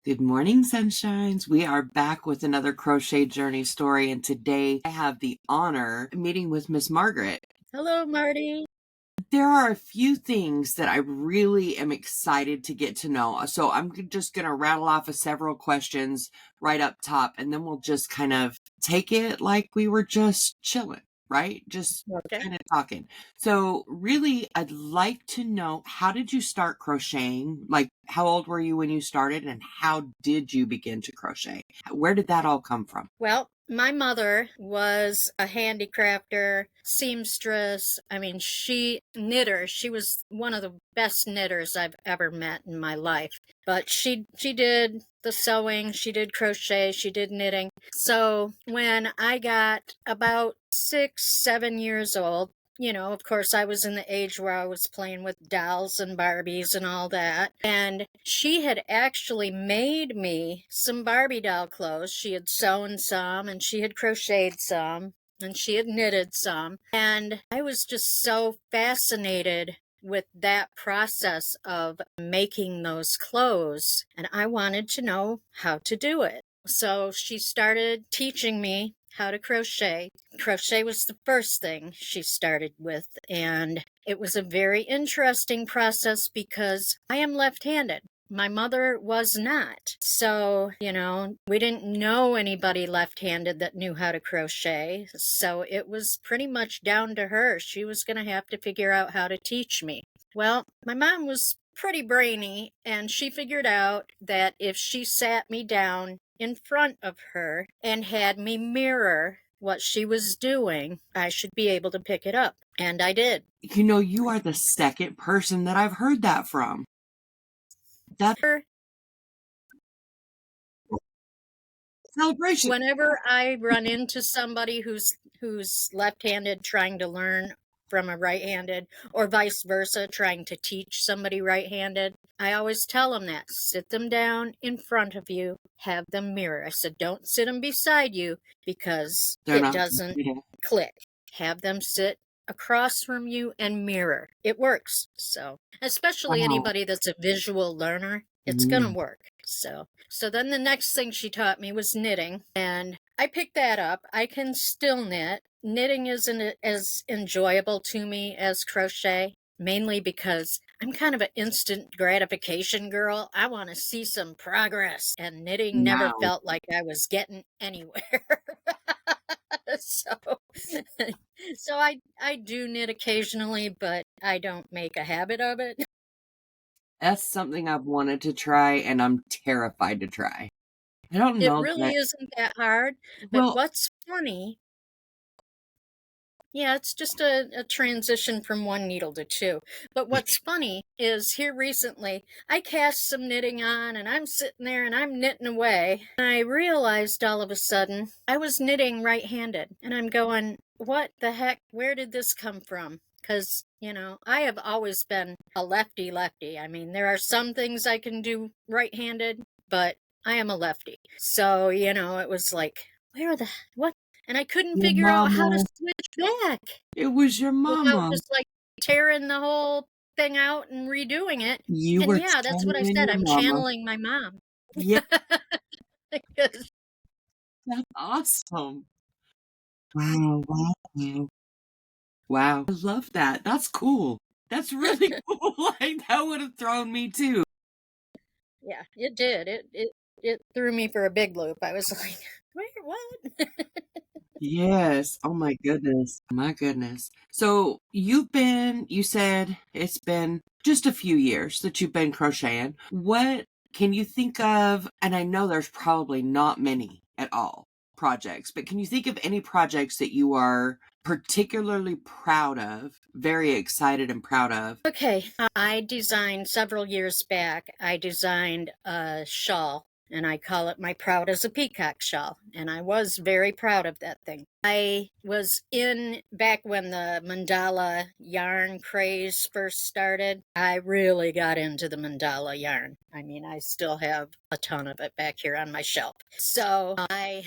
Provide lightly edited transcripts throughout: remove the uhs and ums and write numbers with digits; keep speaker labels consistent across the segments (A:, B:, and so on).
A: Good morning, sunshines. We are back with another crochet journey story, and today I have the honor of meeting with Miss Margaret.
B: Hello, Marty.
A: There are a few things that I really am excited to get to know. So I'm just going to rattle off several questions right up top, and then we'll just kind of take it like we were just chilling, right? Just
B: Okay.
A: kind of talking. So really, I'd like to know, how did you start crocheting? Like, how old were you when you started, and how did you begin to crochet? Where did that all come from?
B: Well, my mother was a handicrafter, seamstress. I mean, she knitter. She was one of the best knitters I've ever met in my life. But she did the sewing, she did crochet, she did knitting. So when I got about 6, 7 years old, of course, I was in the age where I was playing with dolls and Barbies and all that. And she had actually made me some Barbie doll clothes. She had sewn some and she had crocheted some and she had knitted some. And I was just so fascinated with that process of making those clothes. And I wanted to know how to do it. So she started teaching me how to crochet. Crochet was the first thing she started with, and it was a very interesting process because I am left-handed. My mother was not. So, we didn't know anybody left-handed that knew how to crochet. So it was pretty much down to her. She was going to have to figure out how to teach me. Well, my mom was pretty brainy, and she figured out that if she sat me down in front of her and had me mirror what she was doing, I should be able to pick it up. And I did.
A: You are the second person that I've heard that from. That's celebration.
B: Whenever I run into somebody who's left-handed trying to learn from a right-handed, or vice versa, trying to teach somebody right-handed, I always tell them that. Sit them down in front of you, have them mirror. I said, don't sit them beside you because it doesn't click. Have them sit across from you and mirror. It works. So, especially anybody that's a visual learner, it's gonna work. So then the next thing she taught me was knitting, and I picked that up. I can still knit. Knitting isn't as enjoyable to me as crochet, mainly because I'm kind of an instant gratification girl. I want to see some progress, and knitting never felt like I was getting anywhere. So I do knit occasionally, but I don't make a habit of it.
A: That's something I've wanted to try, and I'm terrified to try. I don't know.
B: It really isn't that hard. But what's funny, yeah, it's just a transition from one needle to two. But what's funny is here recently, I cast some knitting on and I'm sitting there and I'm knitting away. And I realized all of a sudden I was knitting right-handed. And I'm going, what the heck? Where did this come from? Because, I have always been a lefty-lefty. I mean, there are some things I can do right-handed, but I am a lefty. So, it was like, what? And I couldn't figure out how to switch back.
A: It was your mama.
B: Without just like tearing the whole thing out and redoing it. And yeah, that's what I said. I'm channeling my mom.
A: Yeah. That's awesome. Wow. Wow. I love that. That's cool. That's really cool. Like, that would have thrown me too.
B: Yeah, it did. It threw me for a big loop. I was like, wait, what?
A: Yes. Oh my goodness. My goodness. So you said it's been just a few years that you've been crocheting. What can you think of? And I know there's probably not many at all projects, but can you think of any projects that you are particularly proud of, very excited and proud of?
B: Okay. I designed several years back, I designed a shawl, and I call it my Proud as a Peacock shawl. And I was very proud of that thing. I was back when the mandala yarn craze first started. I really got into the mandala yarn. I mean, I still have a ton of it back here on my shelf. So I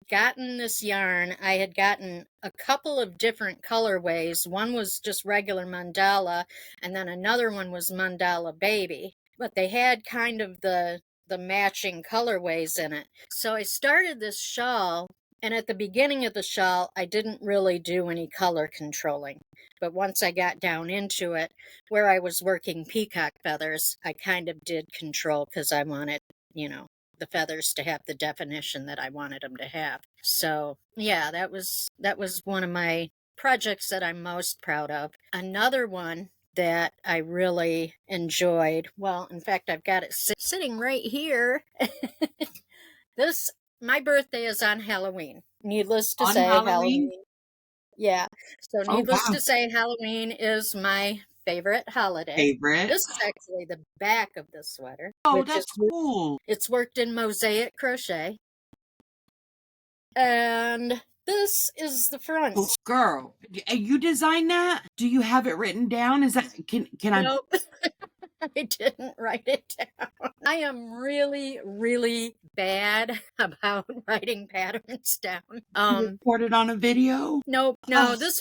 B: gotten this yarn. I had gotten a couple of different colorways. One was just regular mandala, and then another one was mandala baby. but they had kind of the matching colorways in it. So I started this shawl, and at the beginning of the shawl, I didn't really do any color controlling. But once I got down into it, where I was working peacock feathers, I kind of did control because I wanted, the feathers to have the definition that I wanted them to have. So yeah, that was one of my projects that I'm most proud of. Another one that I really enjoyed. Well, in fact, I've got it sitting right here. My birthday is on Halloween. Needless to
A: On
B: say,
A: Halloween?
B: Halloween. Yeah. So,
A: Oh,
B: needless
A: wow.
B: to say, Halloween is my favorite holiday.
A: Favorite.
B: This is actually the back of the sweater,
A: Oh,
B: which is
A: that's cool.
B: it's worked in mosaic crochet. And this is the front.
A: Oh, girl, you designed that? Do you have it written down? Is that can I?
B: Nope. I didn't write it down. I am really, really bad about writing patterns down.
A: Record it on a video?
B: No,
A: Oh,
B: this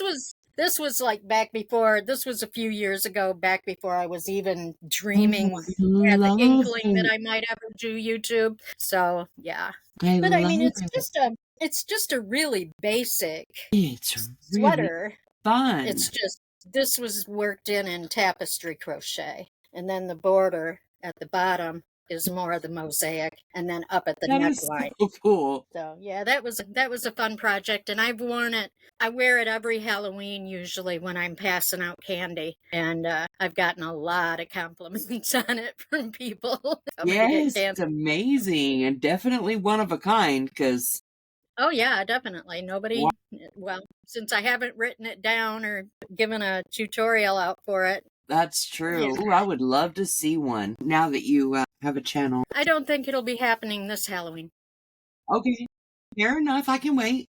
B: was like back before. This was a few years ago, back before I was even
A: oh,
B: dreaming,
A: I
B: had the
A: love
B: inkling that
A: it.
B: I might ever do YouTube. So yeah,
A: I
B: but I mean,
A: love it.
B: it's just a really basic
A: It's really
B: sweater.
A: fun.
B: It's just this was worked in tapestry crochet, and then the border at the bottom is more of the mosaic, and then up at the
A: That is
B: neckline.
A: so cool.
B: So yeah, that was a fun project, and I've worn it. I wear it every Halloween usually when I'm passing out candy, and I've gotten a lot of compliments on it from people coming to get
A: Yes,
B: candy.
A: it's amazing and definitely one of a kind because
B: Oh yeah, definitely.
A: wow,
B: Nobody, well, since I haven't written it down or given a tutorial out for it,
A: that's
B: yeah,
A: true. Ooh, I would love to see one now that you have a channel.
B: I don't think it'll be happening this Halloween.
A: Okay, fair enough. I can wait.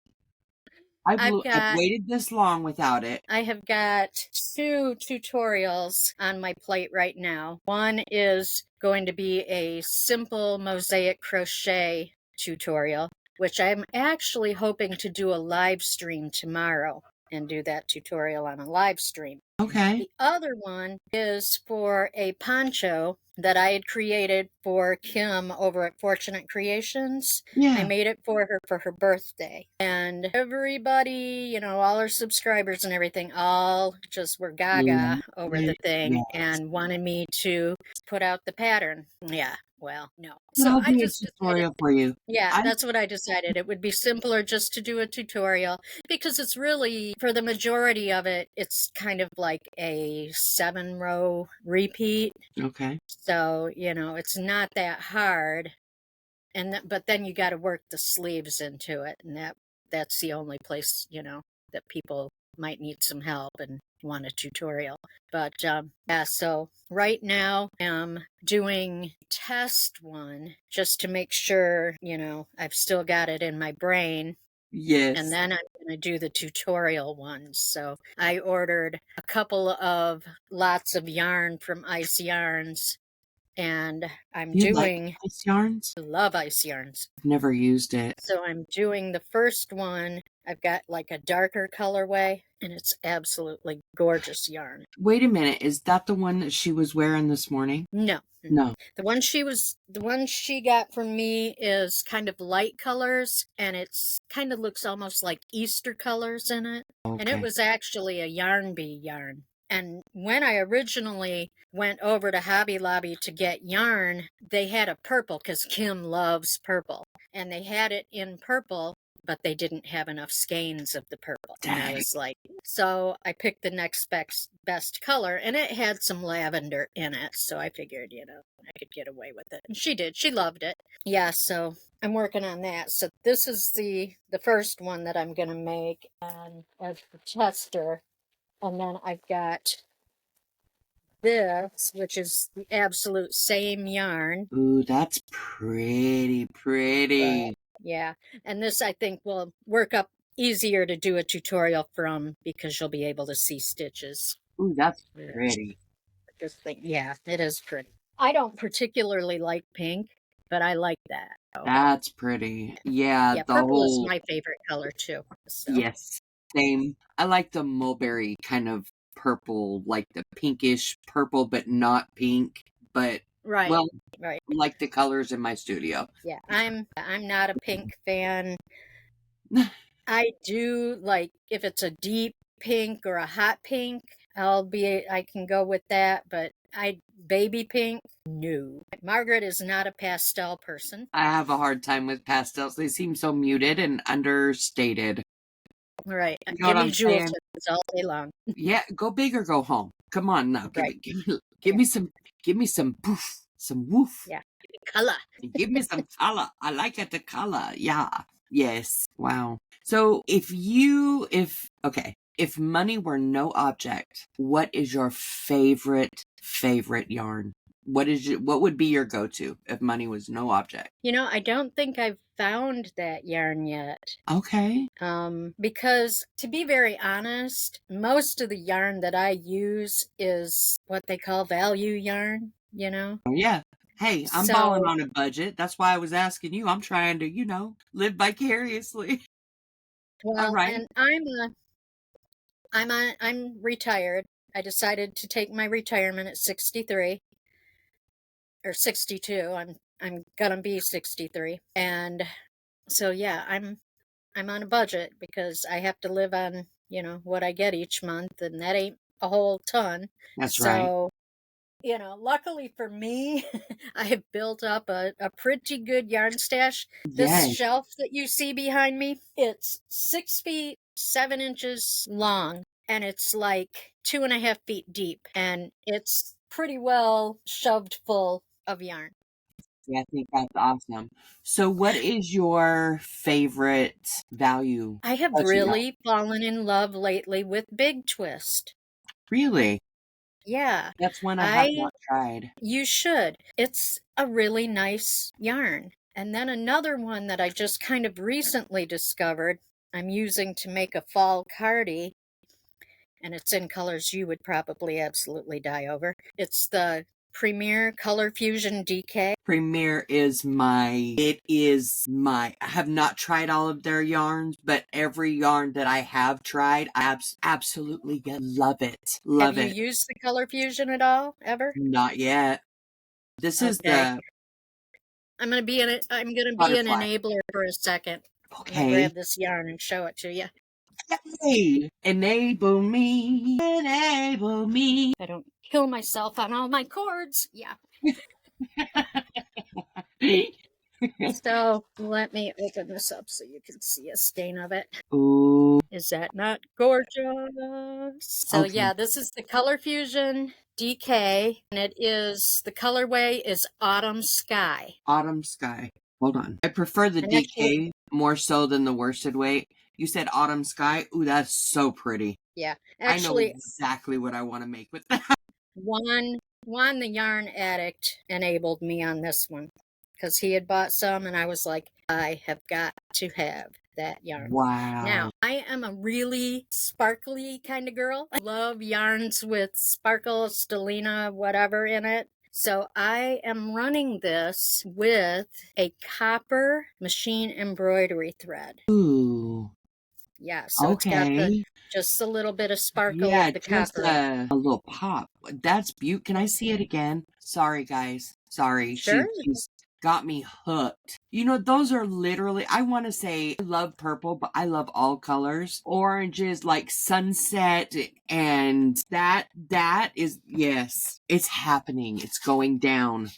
B: I've
A: I've
B: got
A: waited this long without it.
B: I have got two tutorials on my plate right now. One is going to be a simple mosaic crochet tutorial, which I'm actually hoping to do a live stream tomorrow and do that tutorial on a live stream.
A: Okay.
B: The other one is for a poncho that I had created for Kim over at Fortunate Creations. I
A: Yeah.
B: made it for her birthday. And everybody, all her subscribers and everything, all just were gaga over the thing
A: Yes.
B: and wanted me to put out the pattern. Yeah, well, no.
A: But
B: So
A: I'll
B: I
A: do a
B: just decided,
A: tutorial for you.
B: yeah,
A: I
B: that's what I decided. It would be simpler just to do a tutorial because it's really, for the majority of it, it's kind of like a 7-row repeat.
A: okay.
B: So, it's not that hard. But then you got to work the sleeves into it. And that's the only place, that people might need some help and want a tutorial. But yeah, so right now I'm doing test one just to make sure, I've still got it in my brain. And
A: Yes.
B: then I'm going to do the tutorial ones. So I ordered a couple of lots of yarn from Ice Yarns, and I'm
A: You like
B: doing,
A: ice yarns?
B: I love Ice Yarns.
A: I've never used it.
B: So I'm doing the first one. I've got like a darker colorway, and it's absolutely gorgeous yarn.
A: Wait a minute. Is that the one that she was wearing this morning?
B: No.
A: No.
B: The one she got from me is kind of light colors, and it's kind of looks almost like Easter colors in it. And it
A: Okay.
B: was actually a yarn bee yarn. And when I originally went over to Hobby Lobby to get yarn, they had a purple because Kim loves purple. And they had it in purple, but they didn't have enough skeins of the purple. And I
A: Dang.
B: was like, so I picked the next best color, and it had some lavender in it. So I figured, I could get away with it. And she did. She loved it. Yeah, so I'm working on that. So this is the first one that I'm going to make. And as the tester, and then I've got this, which is the absolute same yarn.
A: Ooh, that's pretty.
B: But yeah, and this I think will work up easier to do a tutorial from because you'll be able to see stitches.
A: Ooh, that's pretty.
B: Just think, yeah, it is pretty. I don't particularly like pink, but I like that. So,
A: That's pretty. Yeah,
B: yeah,
A: the
B: purple is
A: whole
B: my favorite color too. So.
A: yes. Same. I like the mulberry kind of purple, like the pinkish purple, but not pink. But
B: Right,
A: Well,
B: right.
A: like the colors in my studio.
B: Yeah, I'm not a pink fan. I do like if it's a deep pink or a hot pink, I can go with that, but I baby pink, no. Margaret is not a pastel person.
A: I have a hard time with pastels. They seem so muted and understated.
B: Right.
A: You know
B: Give
A: what
B: me
A: I'm
B: jewel
A: saying?
B: tones all day long.
A: Yeah, go big or go home. Come on now.
B: Right.
A: Give
B: Yeah.
A: me some poof, some woof.
B: Yeah. Color.
A: Give me some color. I like it the color. Yeah. Yes. Wow. So if money were no object, what is your favorite yarn? What would be your go-to if money was no object?
B: I don't think I've found that yarn yet.
A: Okay.
B: Because to be very honest, most of the yarn that I use is what they call value yarn.
A: Oh, yeah. Hey, I'm balling
B: So,
A: on a budget. That's why I was asking you. I'm trying to, live vicariously. All
B: well,
A: right.
B: and I'm retired. I decided to take my retirement at 63 or 62. I'm gonna be 63. And so yeah, I'm on a budget because I have to live on what I get each month, and that ain't a whole ton.
A: That's right.
B: So, luckily for me, I have built up a pretty good yarn stash. This
A: Yes.
B: shelf that you see behind me, it's 6 feet 7 inches long, and it's like 2.5 feet deep, and it's pretty well shoved full of yarn.
A: Yeah, I think that's awesome. So what is your favorite value
B: I have
A: crochet yarn?
B: really fallen in love lately with Big Twist.
A: Really?
B: Yeah,
A: That's one I have
B: I
A: not tried.
B: you should. It's a really nice yarn. And then another one that I just kind of recently discovered, I'm using to make a fall cardi, and it's in colors you would probably absolutely die over. It's the Premier Color Fusion DK.
A: Premier I have not tried all of their yarns, but every yarn that I have tried, I absolutely love it.
B: Have
A: Love
B: you
A: it.
B: used the Color Fusion at all, ever?
A: Not yet. This is
B: Okay.
A: the
B: I'm gonna be an
A: butterfly.
B: enabler for a second. I'm gonna
A: Okay.
B: grab this yarn and show it to you.
A: Yay! Enable me. Enable me.
B: I don't kill myself on all my cords. Yeah. So let me open this up so you can see a stain of it.
A: Ooh.
B: Is that not gorgeous? So
A: Okay.
B: yeah, this is the Color Fusion DK, and the colorway is Autumn Sky.
A: Autumn sky. Hold on. I prefer the
B: And actually,
A: DK more so than the worsted weight. You said autumn sky. Ooh, that's so pretty.
B: yeah,
A: I know
B: actually,
A: exactly what I want to make with that.
B: Juan the Yarn Addict enabled me on this one because he had bought some, and I was like, I have got to have that yarn. Now,
A: Wow.
B: I am a really sparkly kind of girl. I love yarns with sparkle, stellina, whatever in it. So I am running this with a copper machine embroidery thread.
A: Ooh.
B: Yeah, so it's got
A: Okay.
B: just a little bit of sparkle
A: Yeah,
B: of the
A: just
B: copper in it.
A: a little pop. That's beaut. Can I see it again? Sorry, guys. Sorry.
B: Sure.
A: She's got me hooked. Those are literally, I want to say, I love purple, but I love all colors. Oranges, like sunset, and that is, yes, it's happening. It's going down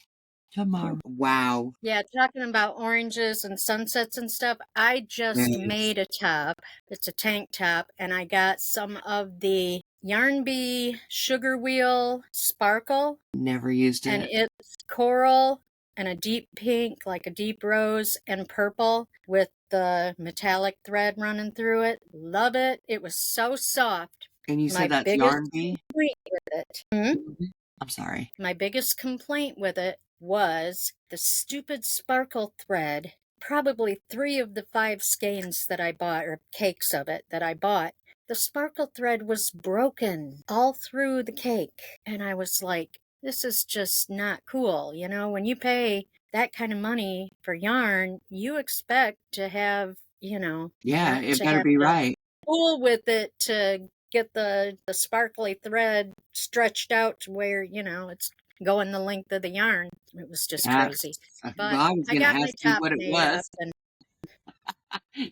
A: tomorrow. Wow.
B: Yeah, talking about oranges and sunsets and stuff, I just
A: Yes.
B: made a top. It's a tank top, and I got some of the Yarn Bee Sugar Wheel Sparkle,
A: Never used
B: and
A: it.
B: it's coral and a deep pink, like a deep rose, and purple with the metallic thread running through it. Love it. It was so soft.
A: And you said
B: My
A: that's
B: biggest
A: Yarn Bee?
B: complaint with it. Hmm?
A: Mhm. I'm sorry.
B: My biggest complaint with it was the stupid sparkle thread. Probably 3 of the 5 skeins that I bought, or cakes of it that I bought, the sparkle thread was broken all through the cake. And I was like, this is just not cool. When you pay that kind of money for yarn, you expect to have,
A: Yeah,
B: not
A: it
B: to
A: better
B: have
A: be
B: to
A: right.
B: fool with it to get the sparkly thread stretched out to where, it's going the length of the yarn. It was just crazy.
A: That's
B: But
A: well, I was
B: I
A: gonna
B: got my
A: ask you
B: top
A: what it
B: made up,
A: was.
B: and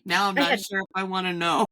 A: Now I'm
B: I
A: not
B: had
A: sure if I wanna know.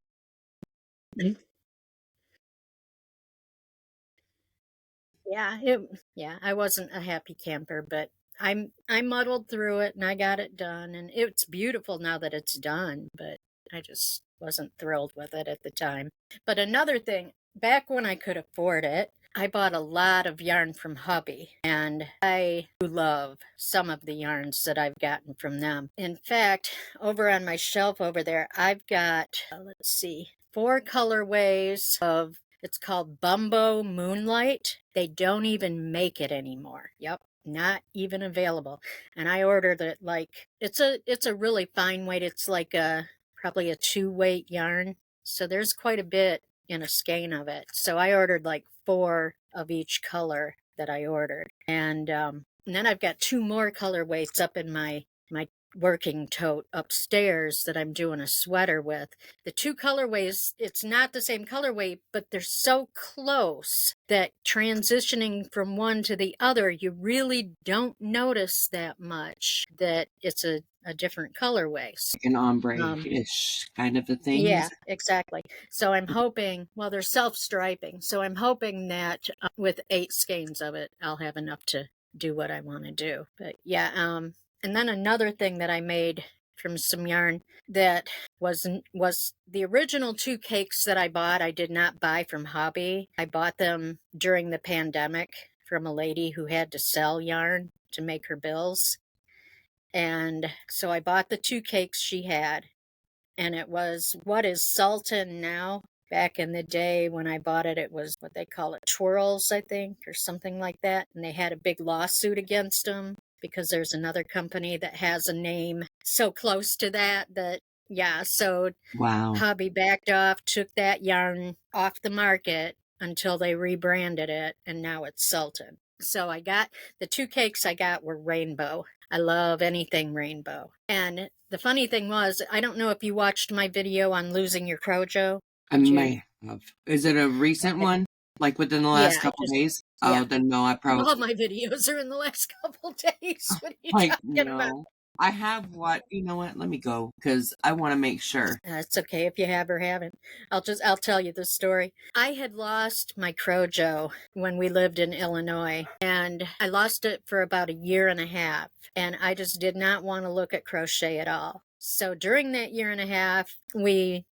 B: yeah, I wasn't a happy camper, but I muddled through it and I got it done, and it's beautiful now that it's done, but I just wasn't thrilled with it at the time. But another thing, back when I could afford it, I bought a lot of yarn from hubby, and I do love some of the yarns that I've gotten from them. In fact, over on my shelf over there, I've got, let's see, 4 colorways of, it's called Bumbo Moonlight. They don't even make it anymore. Yep, not even available. And I ordered it, like, it's a really fine weight. It's like probably a 2-weight yarn. So there's quite a bit in a skein of it. So I ordered like 4 of each color that I ordered. And then I've got 2 more colorways up in my working tote upstairs that I'm doing a sweater with. The 2 colorways, it's not the same colorway, but they're so close that transitioning from one to the other, you really don't notice that much that it's a different colorway.
A: Like an
B: Um,
A: ombre-ish kind of a thing, is
B: yeah,
A: it?
B: exactly. So I'm hoping, well, they're self-striping. So I'm hoping that with 8 skeins of it, I'll have enough to do what I want to do. But yeah, and then another thing that I made from some yarn that was the original 2 cakes that I bought. I did not buy from hobby. I bought them during the pandemic from a lady who had to sell yarn to make her bills. And so I bought the 2 cakes she had, and it was what is Sultan now. Back in the day when I bought it, it was what they call it, twirls, I think, or something like that. And they had a big lawsuit against them because there's another company that has a name so close to that, yeah. So
A: Wow.
B: hubby backed off, took that yarn off the market until they rebranded it, and now it's Sultan. So I got the 2 cakes I got were rainbow. I love anything rainbow. And the funny thing was, I don't know if you watched my video on losing your crojo.
A: I
B: Did you?
A: may have. Is it a recent
B: Okay.
A: one? Like within the
B: Yeah,
A: last couple days?
B: yeah.
A: Oh, then no, I
B: All
A: probably
B: my videos are in the last couple days. What are you
A: like,
B: talking about?
A: no. I have what you know what? Let me go because I wanna make sure.
B: It's okay if you have or haven't. I'll tell you the story. I had lost my crojo when we lived in Illinois, and I lost it for about a year and a half, and I just did not want to look at crochet at all. So during that year and a half, we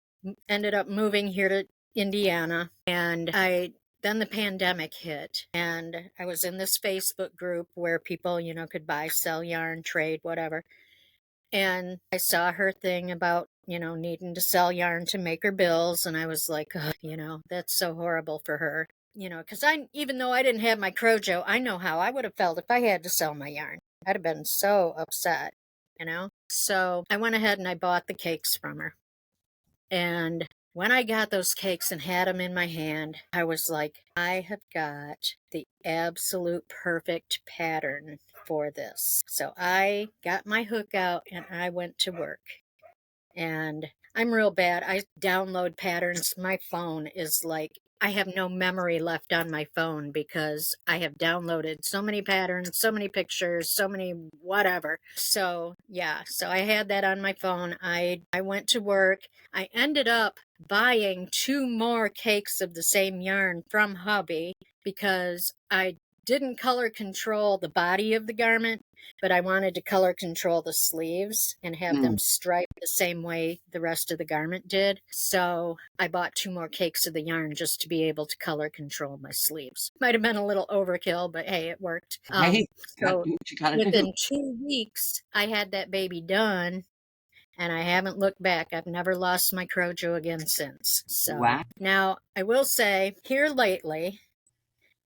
B: ended up moving here to Indiana, and then the pandemic hit, and I was in this Facebook group where people, could buy, sell yarn, trade, whatever. And I saw her thing about, needing to sell yarn to make her bills. And I was like, "Ugh, that's so horrible for her. Because even though I didn't have my crojo, I know how I would have felt if I had to sell my yarn. I'd have been so upset. So I went ahead and I bought the cakes from her. And when I got those cakes and had them in my hand, I was like, I have got the absolute perfect pattern for this. So I got my hook out and I went to work. And I'm real bad. I download patterns. My phone is like, I have no memory left on my phone because I have downloaded so many patterns, so many pictures, so many whatever. So, yeah, so I had that on my phone. I went to work. I ended up buying 2 more cakes of the same yarn from hubby because I didn't color control the body of the garment, but I wanted to color control the sleeves and have
A: Mm.
B: them striped the same way the rest of the garment did. So I bought 2 more cakes of the yarn just to be able to color control my sleeves. Might have been a little overkill, but hey, it worked.
A: Hey, gotta
B: So
A: do what you gotta do.
B: within 2 weeks, I had that baby done. And I haven't looked back. I've never lost my crojo again since. So
A: Wow,
B: now I will say, here lately,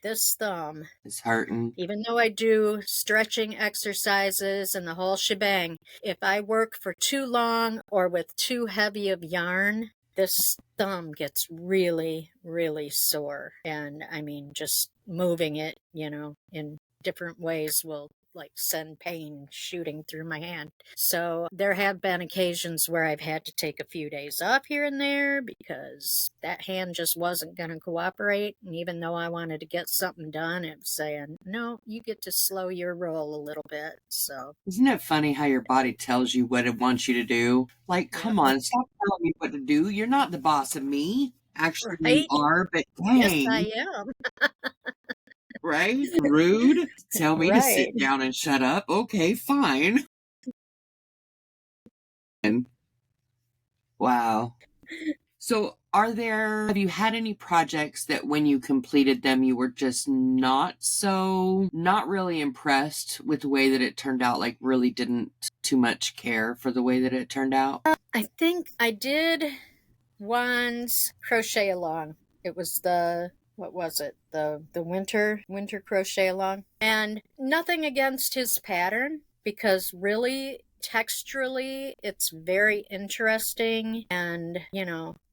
B: this thumb,
A: it's hurting.
B: even though I do stretching exercises and the whole shebang, if I work for too long or with too heavy of yarn, this thumb gets really, really sore. And I mean, just moving it, in different ways will like send pain shooting through my hand. So there have been occasions where I've had to take a few days off here and there because that hand just wasn't going to cooperate. And even though I wanted to get something done, it was saying, no, you get to slow your roll a little bit. So,
A: Isn't it funny how your body tells you what it wants you to do? Like,
B: yeah,
A: come on, stop telling me what to do. You're not the boss of me. Actually, you
B: right.
A: are, but
B: Yes,
A: dang,
B: I am.
A: right? Rude. Tell me to
B: Right.
A: sit down and shut up. Okay, fine. And wow. So, have you had any projects that when you completed them, you were just not really impressed with the way that it turned out, like really didn't too much care for the way that it turned out?
B: I think I did one's crochet along. It was what was it? The winter crochet along. And nothing against his pattern because really texturally it's very interesting and,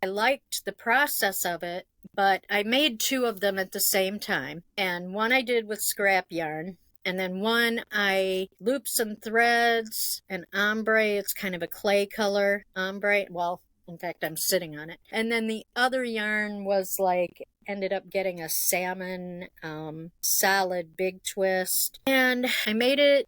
B: I liked the process of it, but I made two of them at the same time. And one I did with scrap yarn and then one I looped some threads and ombre. It's kind of a clay color ombre. Well, in fact, I'm sitting on it. And then the other yarn was like, ended up getting a salmon solid big twist. And I made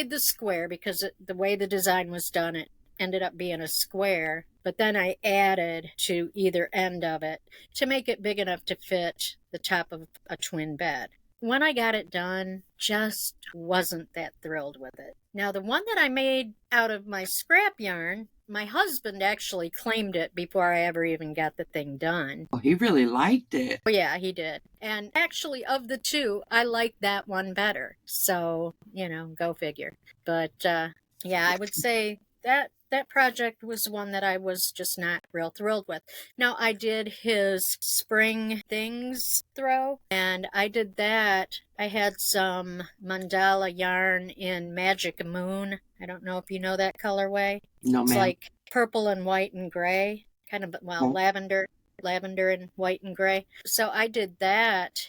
B: the square because the way the design was done, it ended up being a square. But then I added to either end of it to make it big enough to fit the top of a twin bed. When I got it done, just wasn't that thrilled with it. Now, the one that I made out of my scrap yarn, my husband actually claimed it before I ever even got the thing done.
A: Oh, he really liked it.
B: Oh, yeah, he did. And actually, of the two, I like that one better. So, go figure. But yeah, I would say that project was one that I was just not real thrilled with. Now, I did his spring things throw, and I did that. I had some mandala yarn in Magic Moon. I don't know if you know that colorway.
A: No,
B: It's
A: ma'am.
B: like purple and white and gray, kind of, well, lavender and white and gray. So I did that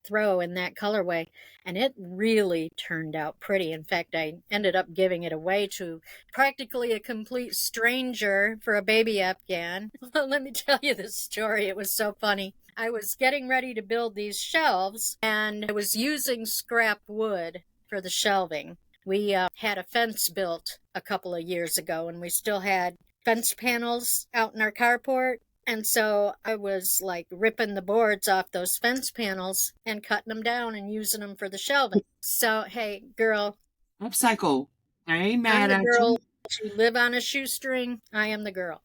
B: throw in that colorway, and it really turned out pretty. In fact, I ended up giving it away to practically a complete stranger for a baby Afghan. Let me tell you this story. It was so funny. I was getting ready to build these shelves, and I was using scrap wood for the shelving. We had a fence built a couple of years ago, and we still had fence panels out in our carport. And so I was like ripping the boards off those fence panels and cutting them down and using them for the shelving. So, hey, girl,
A: Upcycle. I ain't
B: I'm
A: mad
B: the
A: at
B: girl
A: you.
B: to live on a shoestring. I am the girl.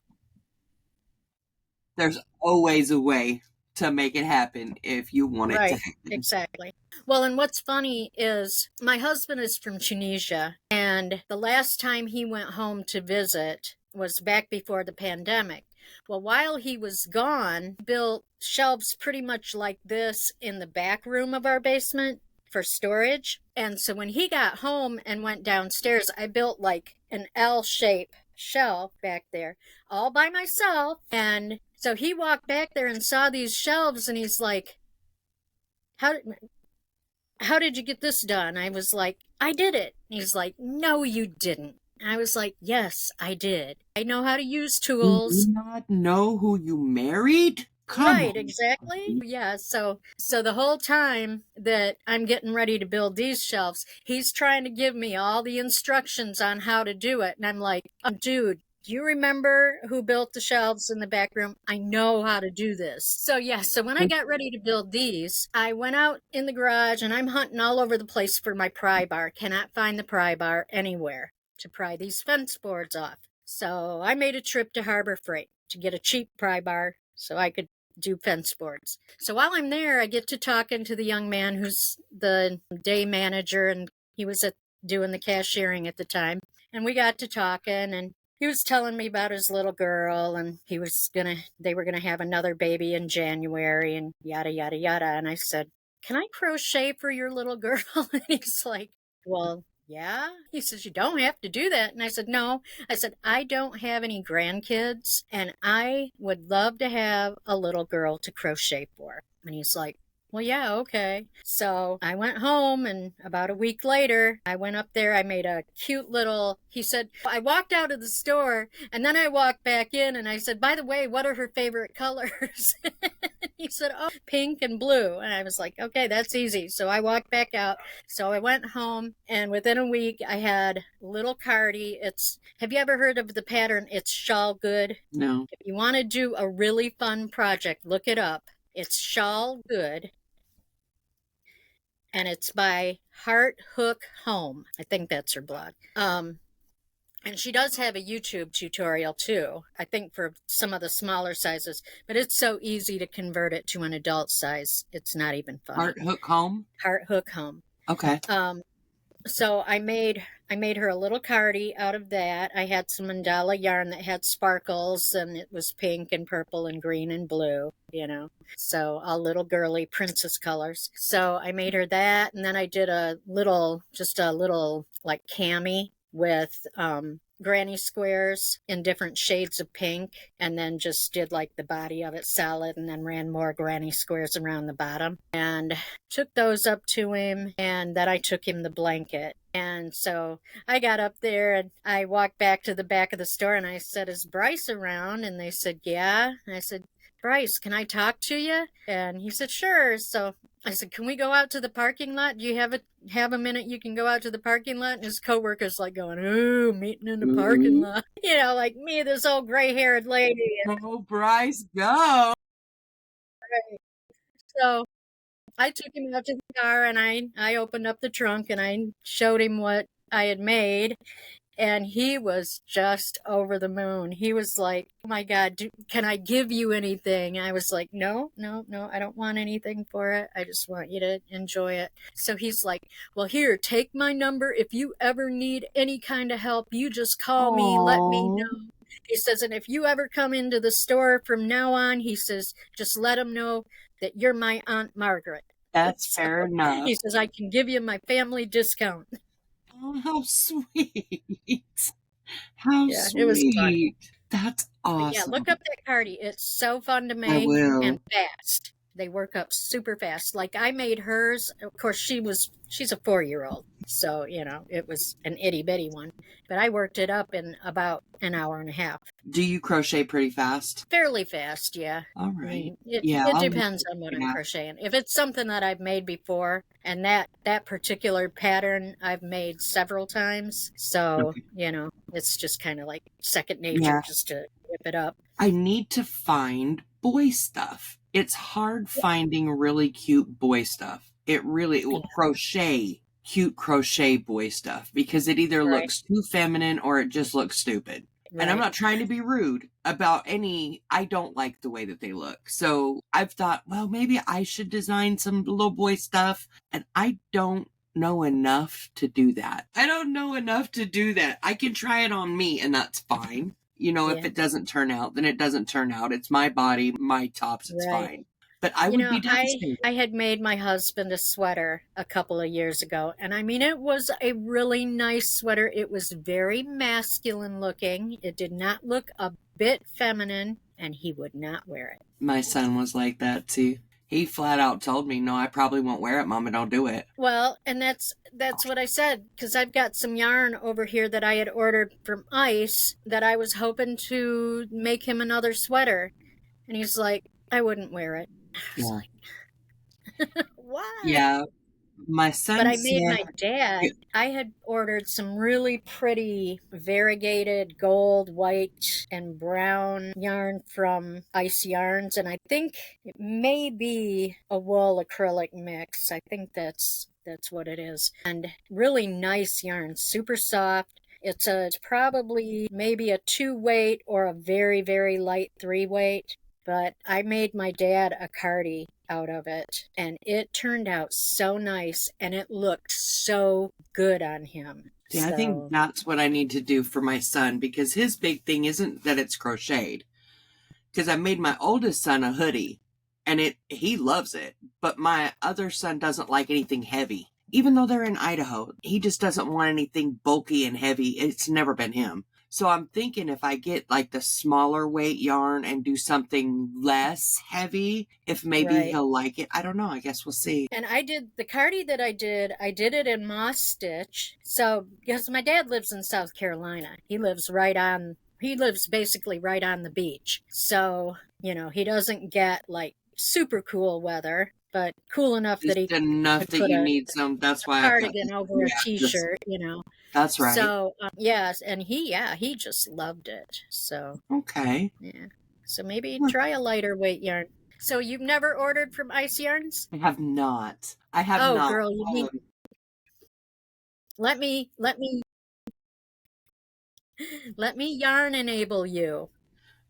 A: There's always a way to make it happen if you want it to
B: Right,
A: happen.
B: exactly. Well, and what's funny is my husband is from Tunisia, and the last time he went home to visit was back before the pandemic. Well, while he was gone, built shelves pretty much like this in the back room of our basement for storage. And so when he got home and went downstairs, I built like an L shape shelf back there all by myself. And so he walked back there and saw these shelves and he's like, how how did you get this done? I was like, I did it. He's like, no, you didn't. I was like, yes, I did. I know how to use
A: Do you
B: tools.
A: not know who you married? Come
B: Right,
A: on.
B: exactly. Yeah, so the whole time that I'm getting ready to build these shelves, he's trying to give me all the instructions on how to do it. And I'm like, dude, do you remember who built the shelves in the back room? I know how to do this. So yeah, so when I got ready to build these, I went out in the garage and I'm hunting all over the place for my pry bar. Cannot find the pry bar anywhere to pry these fence boards off. So I made a trip to Harbor Freight to get a cheap pry bar so I could do fence boards. So while I'm there, I get to talking to the young man who's the day manager, and he was doing the cashiering at the time. And we got to talking, and he was telling me about his little girl, and they were gonna have another baby in January, and yada yada yada. And I said, "Can I crochet for your little girl?" And he's like, "Well, yeah." He says, "You don't have to do that." And I said, "No." I said, "I don't have any grandkids, and I would love to have a little girl to crochet for." And he's like, Well, yeah, okay. So I went home, and about a week later, I went up there. I made a cute little, he said, I walked out of the store and then I walked back in and I said, by the way, what are her favorite colors? He said, oh, pink and blue. And I was like, okay, that's easy. So I walked back out. So I went home, and within a week, I had a little cardie. Have you ever heard of the pattern? It's shawl good.
A: No.
B: If you want to do a really fun project, look it up. It's shawl good, and it's by Heart Hook Home. I think that's her blog. And she does have a YouTube tutorial too, I think for some of the smaller sizes, but it's so easy to convert it to an adult size. It's not even funny.
A: Heart Hook Home?
B: Heart Hook Home.
A: Okay.
B: So I made her a little cardie out of that. I had some mandala yarn that had sparkles, and it was pink and purple and green and blue, so all little girly princess colors. So I made her that, and then I did just a little like cami with granny squares in different shades of pink, and then just did like the body of it solid, and then ran more granny squares around the bottom, and took those up to him, and then I took him the blanket. And so I got up there and I walked back to the back of the store and I said, is Bryce around? And they said, yeah. And I said, Bryce, can I talk to you? And he said, sure. So I said, can we go out to the parking lot? Do you have a minute you can go out to the parking lot? And his coworker's like going, ooh, meeting in the parking lot. Like me, this old gray-haired lady.
A: Oh, Bryce, go.
B: So I took him out to the car, and I opened up the trunk and I showed him what I had made. And he was just over the moon. He was like, oh my God, can I give you anything? I was like, no, I don't want anything for it. I just want you to enjoy it. So he's like, well, here, take my number. If you ever need any kind of help, you just call me, let me know. He says, and if you ever come into the store from now on, he says, just let them know that you're my Aunt Margaret.
A: That's fair enough.
B: He says, I can give you my family discount.
A: Oh, how sweet. How sweet.
B: It was fun.
A: That's awesome.
B: But yeah, look up that cardie. It's so fun to make.
A: I will.
B: And fast. They work up super fast. Like I made hers. Of course, she's a 4-year-old. So, it was an itty bitty one. But I worked it up in about an hour and a half.
A: Do you crochet pretty fast?
B: Fairly fast, yeah.
A: All right.
B: It depends on what I'm crocheting. If it's something that I've made before, and that particular pattern I've made several times. So,
A: okay.
B: It's just kind of like second nature just to whip it up.
A: I need to find boy stuff. It's hard finding really cute boy stuff. It really cute crochet boy stuff, because it either looks too feminine or it just looks stupid. Right. And I'm not trying to be rude about I don't like the way that they look. So I've thought, well, maybe I should design some little boy stuff. And I don't know enough to do that. I can try it on me and that's fine. If it doesn't turn out, then it doesn't turn out. It's my body, my tops, it's fine. But I would be devastated.
B: I had made my husband a sweater a couple of years ago. And I mean, it was a really nice sweater. It was very masculine looking. It did not look a bit feminine, and he would not wear it.
A: My son was like that too. He flat out told me, no, I probably won't wear it, Mama, don't do it.
B: Well, and that's what I said, because I've got some yarn over here that I had ordered from Ice that I was hoping to make him another sweater. And he's like, I wouldn't wear it. I was like, why?
A: Yeah. My son
B: But I made my dad. I had ordered some really pretty variegated gold, white, and brown yarn from Ice Yarns, and I think it may be a wool acrylic mix. I think that's what it is. And really nice yarn, super soft. It's probably maybe a 2-weight or a very, very light 3-weight. But I made my dad a cardie out of it, and it turned out so nice, and it looked so good on him.
A: Yeah, I think that's what I need to do for my son, because his big thing isn't that it's crocheted. Because I made my oldest son a hoodie, and he loves it, but my other son doesn't like anything heavy. Even though they're in Idaho, he just doesn't want anything bulky and heavy. It's never been him. So I'm thinking if I get like the smaller weight yarn and do something less heavy, if maybe
B: Right.
A: he'll like it. I don't know. I guess we'll see.
B: And I did the cardi that I did it in moss stitch. So, because my dad lives in South Carolina, he lives basically right on the beach. So, he doesn't get like super cool weather, but cool enough that
A: Just
B: he
A: enough
B: could
A: that
B: put
A: you
B: a
A: need some. That's why I've got
B: cardigan
A: this.
B: over
A: Yeah,
B: a t-shirt.
A: that's right.
B: So, yes, and he just loved it. So,
A: Okay.
B: yeah. So maybe try a lighter weight yarn. So you've never ordered from Ice Yarns?
A: I have not. I have
B: Oh,
A: not.
B: girl, you need let me let me yarn enable you.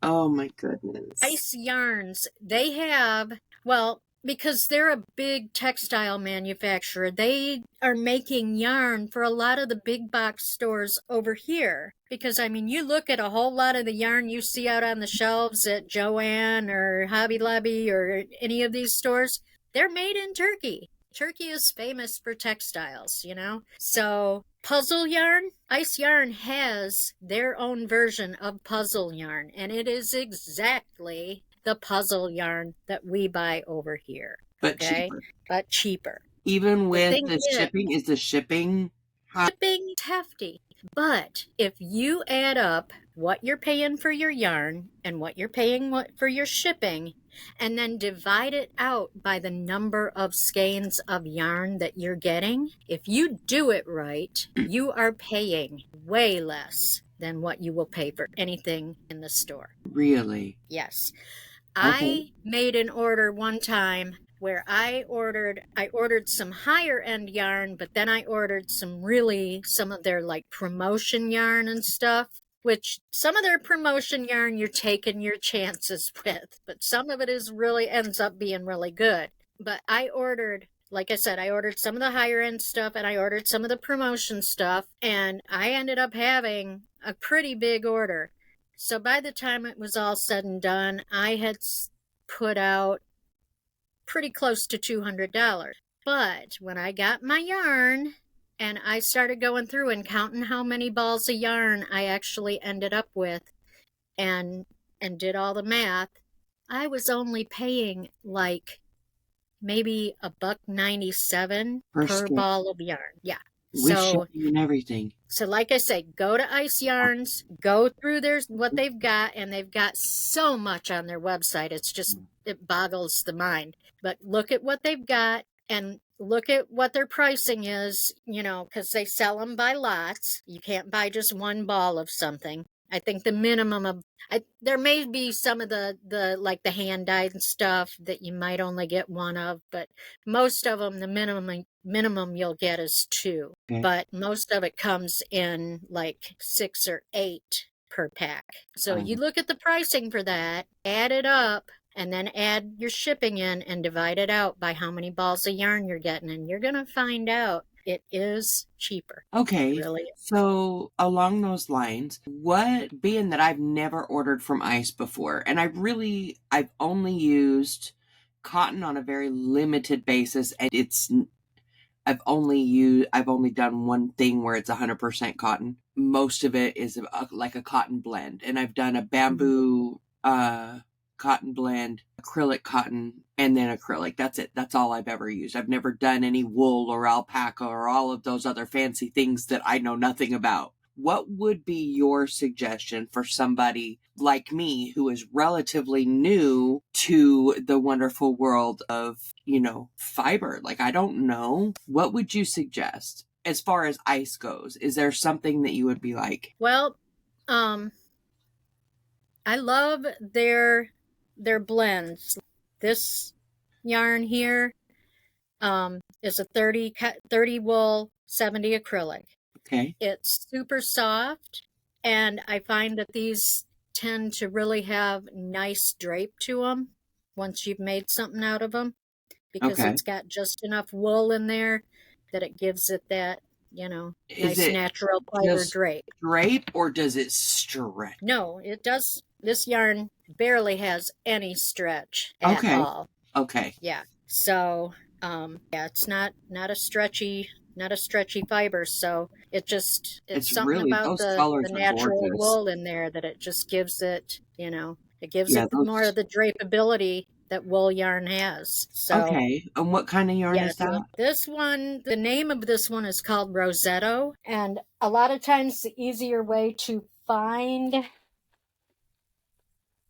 A: Oh my goodness.
B: Ice Yarns, they have, well, because they're a big textile manufacturer, they are making yarn for a lot of the big box stores over here. Because, I mean, you look at a whole lot of the yarn you see out on the shelves at Joann or Hobby Lobby or any of these stores, they're made in Turkey. Turkey is famous for textiles. So, puzzle yarn, Ice Yarn has their own version of puzzle yarn, and it is exactly the puzzle yarn that we buy over here.
A: But
B: Okay?
A: cheaper.
B: But cheaper.
A: Even
B: The
A: with
B: thing
A: the
B: is,
A: shipping, is the shipping high?
B: shipping is hefty. But if you add up what you're paying for your yarn and what you're paying for your shipping, and then divide it out by the number of skeins of yarn that you're getting, if you do it right, you are paying way less than what you will pay for anything in the store.
A: Really?
B: Yes.
A: Okay.
B: I made an order one time where I ordered some higher end yarn, but then I ordered some of their like promotion yarn and stuff, which some of their promotion yarn you're taking your chances with, but some of it is really ends up being really good. But like I said, I ordered some of the higher end stuff and I ordered some of the promotion stuff, and I ended up having a pretty big order. So by the time it was all said and done, I had put out pretty close to $200. But when I got my yarn and I started going through and counting how many balls of yarn I actually ended up with and did all the math, I was only paying like maybe $1.97
A: Per
B: per
A: skein.
B: ball of yarn. Yeah.
A: With
B: So
A: shipping and everything.
B: So, like I say, go to Ice Yarns, go through what they've got, and they've got so much on their website. It boggles the mind. But look at what they've got and look at what their pricing is, because they sell them by lots. You can't buy just one ball of something. I think the minimum there may be some of the like the hand dyed stuff that you might only get one of, but most of them, the minimum you'll get is two.
A: Okay.
B: But most of it comes in like 6 or 8 per pack. So you look at the pricing for that, add it up, and then add your shipping in and divide it out by how many balls of yarn you're getting, and you're going to find out it is cheaper.
A: Okay.
B: Really.
A: So along those lines, being that I've never ordered from Ice before, and I've only used cotton on a very limited basis, and I've only done one thing where it's 100% cotton. Most of it is like a cotton blend, and I've done a bamboo cotton blend, acrylic cotton, and then acrylic. That's it. That's all I've ever used. I've never done any wool or alpaca or all of those other fancy things that I know nothing about. What would be your suggestion for somebody like me who is relatively new to the wonderful world of, fiber? Like, I don't know. What would you suggest as far as Ice goes? Is there something that you would be like?
B: Well, I love their blends. This yarn here is a 30 wool, 70 acrylic.
A: Okay.
B: It's super soft, and I find that these tend to really have nice drape to them once you've made something out of them, because
A: Okay.
B: it's got just enough wool in there that it gives it that,
A: Is
B: nice
A: it
B: natural fiber
A: just
B: drape.
A: drape or does it stretch?
B: No, it does. This yarn barely has any stretch at
A: Okay.
B: all.
A: Okay.
B: Yeah. So, yeah, it's not a stretchy not a stretchy fiber. So it's
A: It's
B: something
A: really,
B: about
A: those
B: the
A: colors are
B: natural
A: gorgeous.
B: wool in there that it just gives it, it gives
A: Yeah,
B: it more
A: those.
B: of the drapeability that wool yarn has. So
A: Okay. And what kind of yarn
B: yeah,
A: is
B: so
A: that?
B: this one, the name of this one is called Rosetto. And a lot of times the easier way to find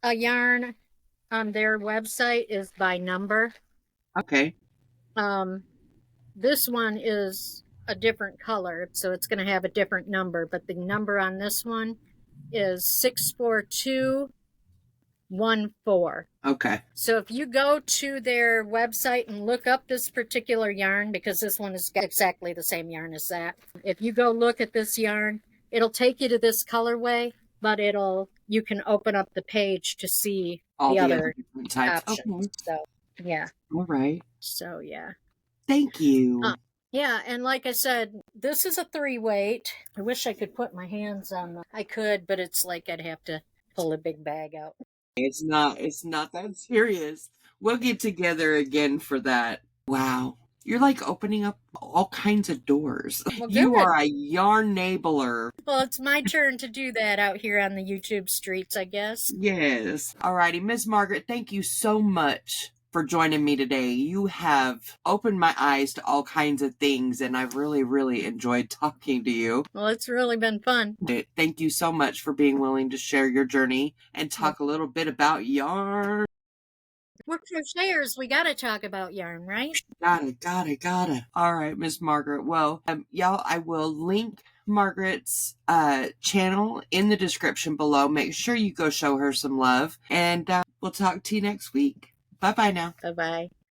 B: a yarn on their website is by number.
A: Okay.
B: Um, this one is a different color, so it's going to have a different number, but the number on this one is 64214.
A: Okay.
B: So if you go to their website and look up this particular yarn, because this one is exactly the same yarn as that, if you go look at this yarn, it'll take you to this colorway, but you can open up the page to see
A: All
B: the
A: the other
B: other
A: different types.
B: options.
A: Okay.
B: So yeah.
A: All right.
B: So yeah.
A: Thank
B: Uh,
A: you.
B: yeah, and like I said, this is a 3-weight. I wish I could put my hands on I could, but it's like I'd have to pull a big bag out.
A: It's not that serious. We'll get together again for that. Wow. You're like opening up all kinds of doors.
B: Well,
A: You
B: good.
A: are a yarnabler.
B: Well, it's my turn to do that out here on the YouTube streets, I guess.
A: Yes. All righty, Miss Margaret, thank you so much for joining me today. You have opened my eyes to all kinds of things, and I've really, really enjoyed talking to you.
B: Well, it's really been fun.
A: Thank you so much for being willing to share your journey and talk a little bit about yarn.
B: We're crocheters. We got to talk about yarn, right?
A: Gotta. All right, Miss Margaret. Well, y'all, I will link Margaret's channel in the description below. Make sure you go show her some love, and we'll talk to you next week. Bye bye now.
B: Bye bye.